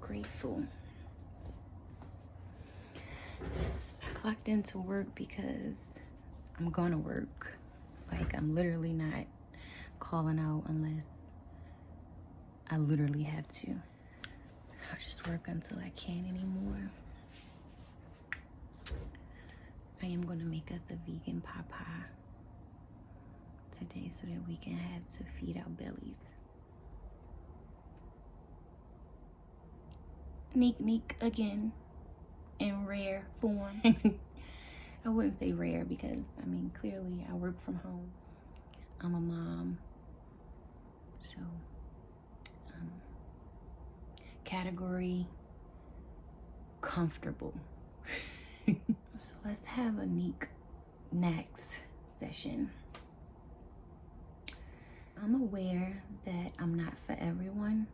grateful. I clocked into work because I'm gonna work. Like, I'm literally not calling out unless I literally have to. I'll just work until I can't anymore. I am gonna make us a vegan pot pie today so that we can have to feed our bellies. Neek again in rare form. I wouldn't say rare because, I mean, clearly I work from home. I'm a mom. So, category comfortable. So let's have a Neek next session. I'm aware that I'm not for everyone.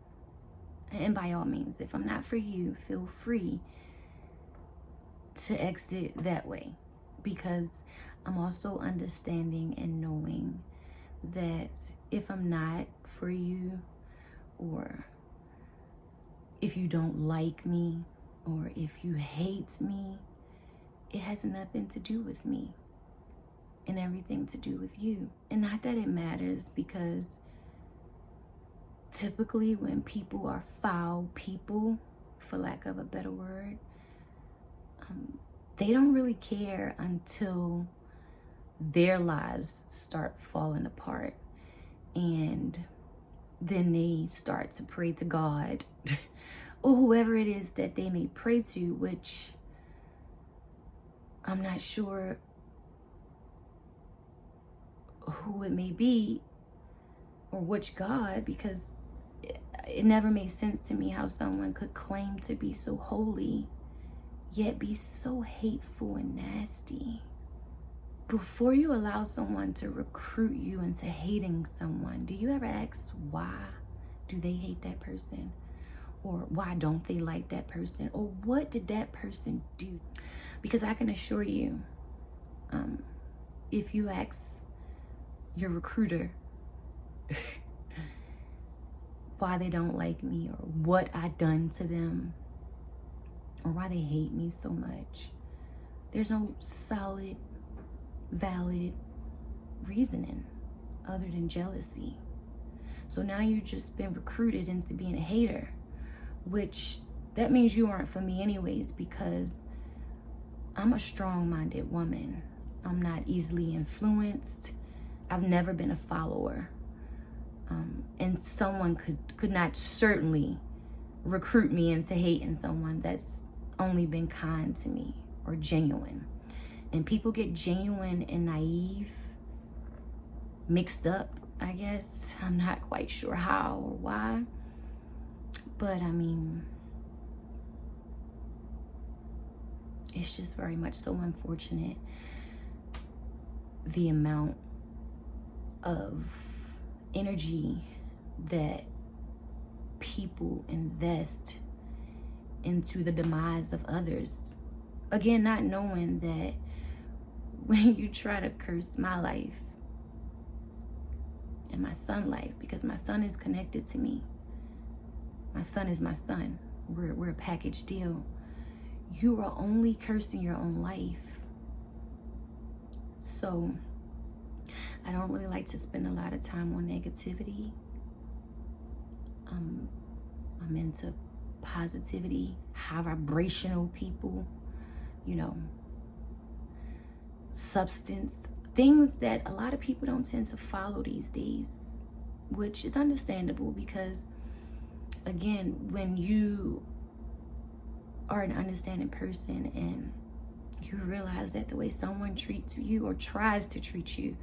And by all means, if I'm not for you, feel free to exit that way, because I'm also understanding and knowing that if I'm not for you, or if you don't like me, or if you hate me, it has nothing to do with me and everything to do with you. And not that it matters, because typically when people are foul people, for lack of a better word, they don't really care until their lives start falling apart, and then they start to pray to God or whoever it is that they may pray to, which I'm not sure who it may be or which God, because it never made sense to me how someone could claim to be so holy yet be so hateful and nasty. Before you allow someone to recruit you into hating someone, do you ever ask why do they hate that person? Or why don't they like that person? Or what did that person do? Because I can assure you, if you ask your recruiter why they don't like me, or what I done to them, or why they hate me so much, there's no solid, valid reasoning other than jealousy. So now you've just been recruited into being a hater, which that means you aren't for me anyways, because I'm a strong-minded woman. I'm not easily influenced. I've never been a follower. And someone could not certainly recruit me into hating someone that's only been kind to me or genuine. And people get genuine and naive mixed up, I guess. I'm not quite sure how or why. But I mean, it's just very much so unfortunate the amount of energy that people invest into the demise of others. Again, not knowing that when you try to curse my life and my son's life, because my son is connected to me. My son is my son. We're a package deal. You are only cursing your own life. So I don't really like to spend a lot of time on negativity. I'm into positivity, high vibrational people, you know, substance, things that a lot of people don't tend to follow these days, which is understandable, because again, when you are an understanding person and you realize that the way someone treats you or tries to treat you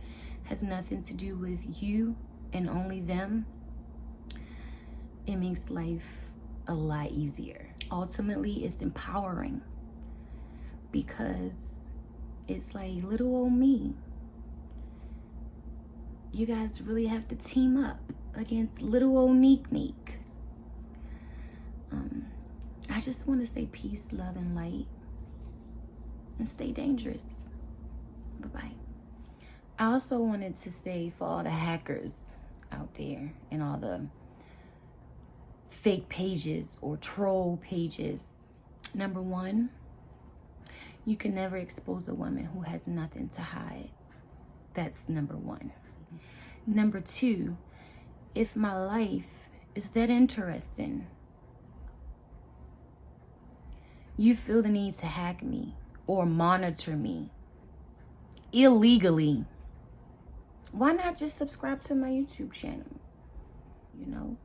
has nothing to do with you and only them, it makes life a lot easier. Ultimately, it's empowering, because it's like, little old me, you guys really have to team up against little old Neek. I just want to say peace, love, and light, and stay dangerous. Bye-bye. I also wanted to say, for all the hackers out there and all the fake pages or troll pages. Number one, you can never expose a woman who has nothing to hide. That's number one. Number two, if my life is that interesting, you feel the need to hack me or monitor me illegally, why not just subscribe to my YouTube channel? You know,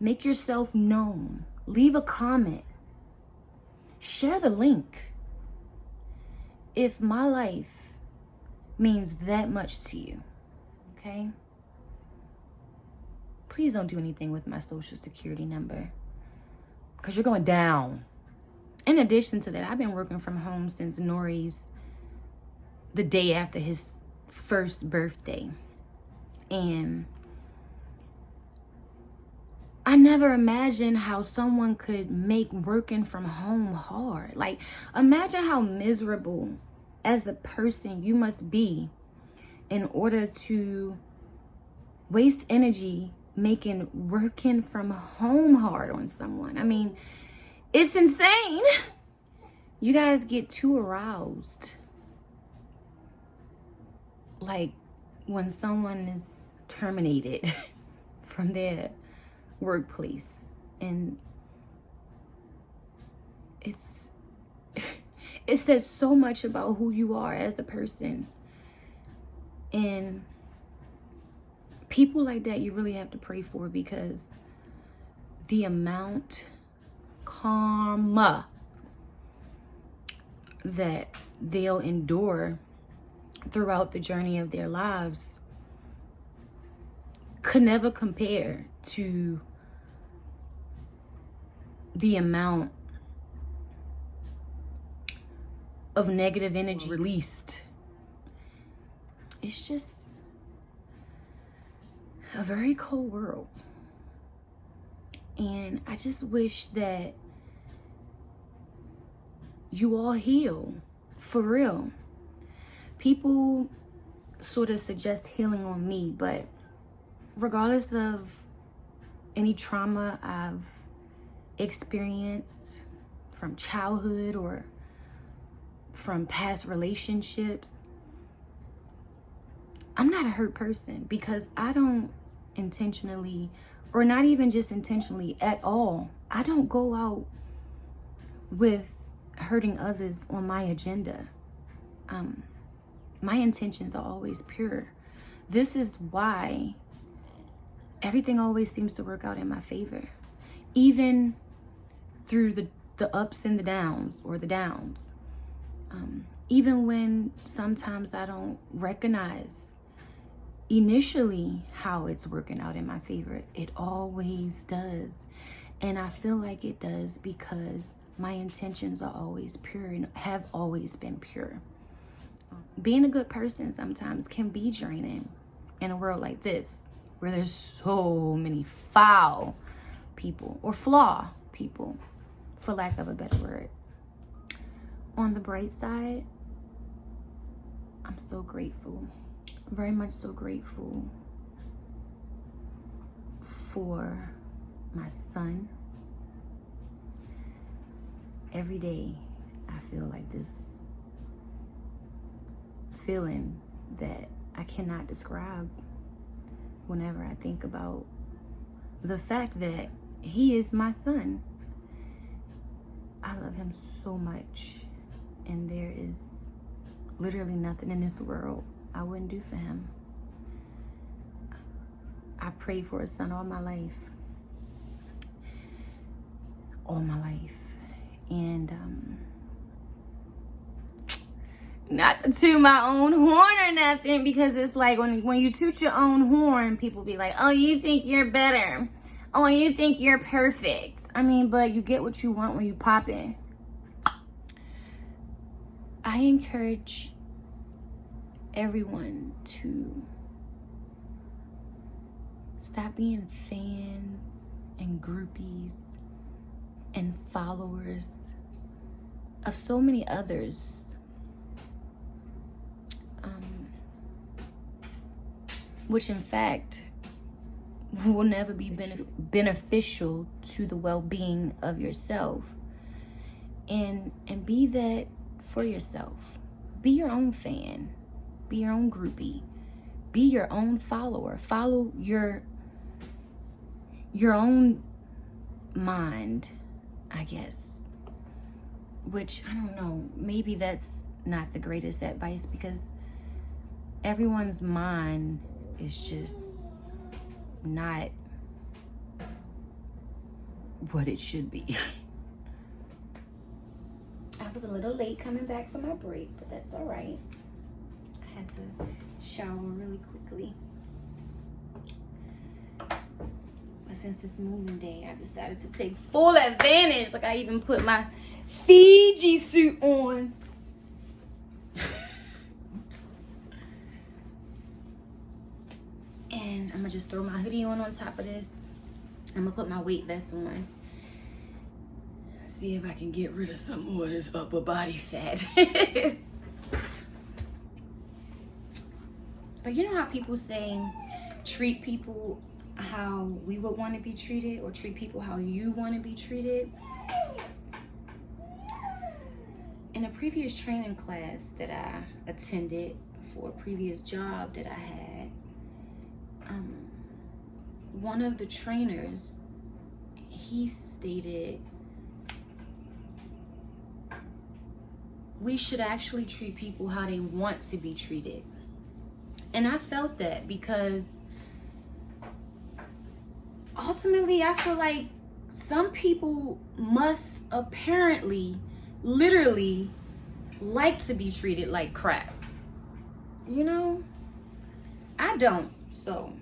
make yourself known. Leave a comment. Share the link. If my life means that much to you, okay? Please don't do anything with my social security number, because you're going down. In addition to that, I've been working from home since the day after his first birthday. And I never imagined how someone could make working from home hard. Like, imagine how miserable as a person you must be in order to waste energy making working from home hard on someone. I mean, it's insane. You guys get too aroused, like when someone is terminated from their workplace, and it says so much about who you are as a person. And people like that you really have to pray for, because the amount karma that they'll endure throughout the journey of their lives could never compare to the amount of negative energy released. It's just a very cold world. And I just wish that you all heal for real. People sort of suggest healing on me, but regardless of any trauma I've experienced from childhood or from past relationships, I'm not a hurt person, because I don't intentionally, or not even just intentionally at all, I don't go out with hurting others on my agenda. My intentions are always pure. This is why everything always seems to work out in my favor, even through the ups and the downs, or the downs. Even when sometimes I don't recognize initially how it's working out in my favor, it always does. And I feel like it does because my intentions are always pure and have always been pure. Being a good person sometimes can be draining in a world like this, where there's so many foul people, or flaw people, for lack of a better word. On the bright side, I'm so grateful, very much so grateful for my son. Every day I feel like this feeling that I cannot describe whenever I think about the fact that he is my son. I love him so much, and there is literally nothing in this world I wouldn't do for him. I prayed for a son all my life. And not to toot my own horn or nothing, because it's like when you toot your own horn, people be like, oh, you think you're better. Oh, you think you're perfect. I mean, but you get what you want when you pop in. I encourage everyone to stop being fans and groupies and followers of so many others. Which in fact will never be beneficial to the well-being of yourself. And be that for yourself. Be your own fan. Be your own groupie. Be your own follower. Follow your own mind, I guess. Which, I don't know, maybe that's not the greatest advice, because everyone's mind is just not what it should be. I was a little late coming back from my break, but that's all right. I had to shower really quickly. But since it's moving day, I decided to take full advantage. Like, I even put my Fiji suit on. And I'm gonna just throw my hoodie on top of this. I'm gonna put my weight vest on. See if I can get rid of some more of this upper body fat. But you know how people say, treat people how we would want to be treated, or treat people how you want to be treated? In a previous training class that I attended for a previous job that I had, one of the trainers, he stated we should actually treat people how they want to be treated. And I felt that, because ultimately I feel like some people must apparently, literally, like to be treated like crap. You know? I don't. So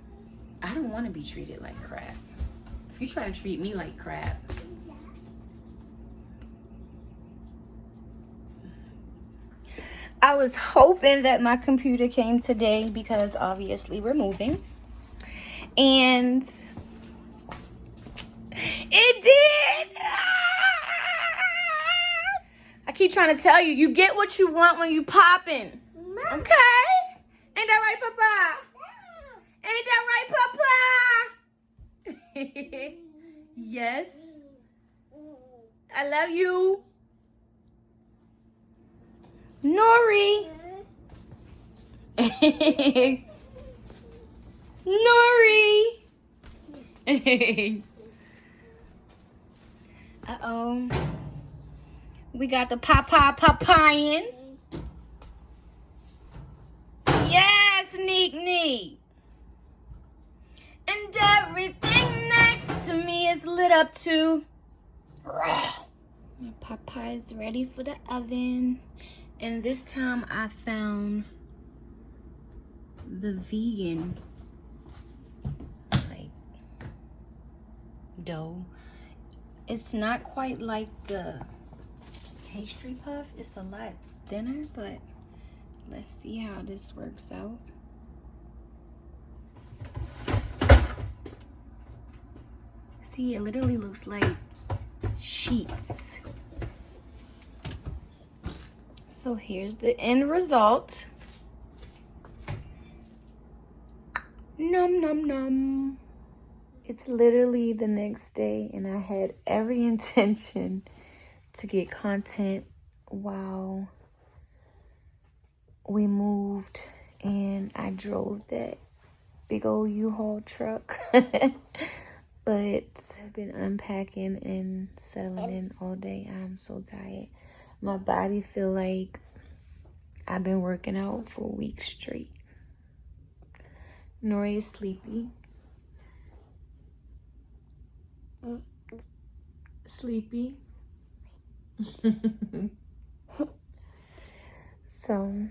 I don't want to be treated like crap. If you try to treat me like crap, I was hoping that my computer came today, because obviously we're moving. And it did. I keep trying to tell you, you get what you want when you popping. Okay? Ain't that right, Papa? Ain't that right, Papa? Yes. I love you. Nori. Nori. Uh-oh. We got the papayin. Yes, Neek. And everything next to me is lit up too. My papa is ready for the oven. And this time I found the vegan dough. It's not quite like the pastry puff. It's a lot thinner, but let's see how this works out. See, it literally looks like sheets. So here's the end result. Nom nom nom. It's literally the next day, and I had every intention to get content while we moved and I drove that big old U-Haul truck. But I've been unpacking and settling in all day. I'm so tired. My body feel like I've been working out for weeks straight. Nori is sleepy. Sleepy. So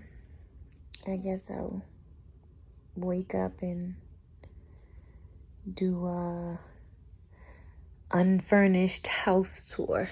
I guess I'll wake up and do a unfurnished house tour.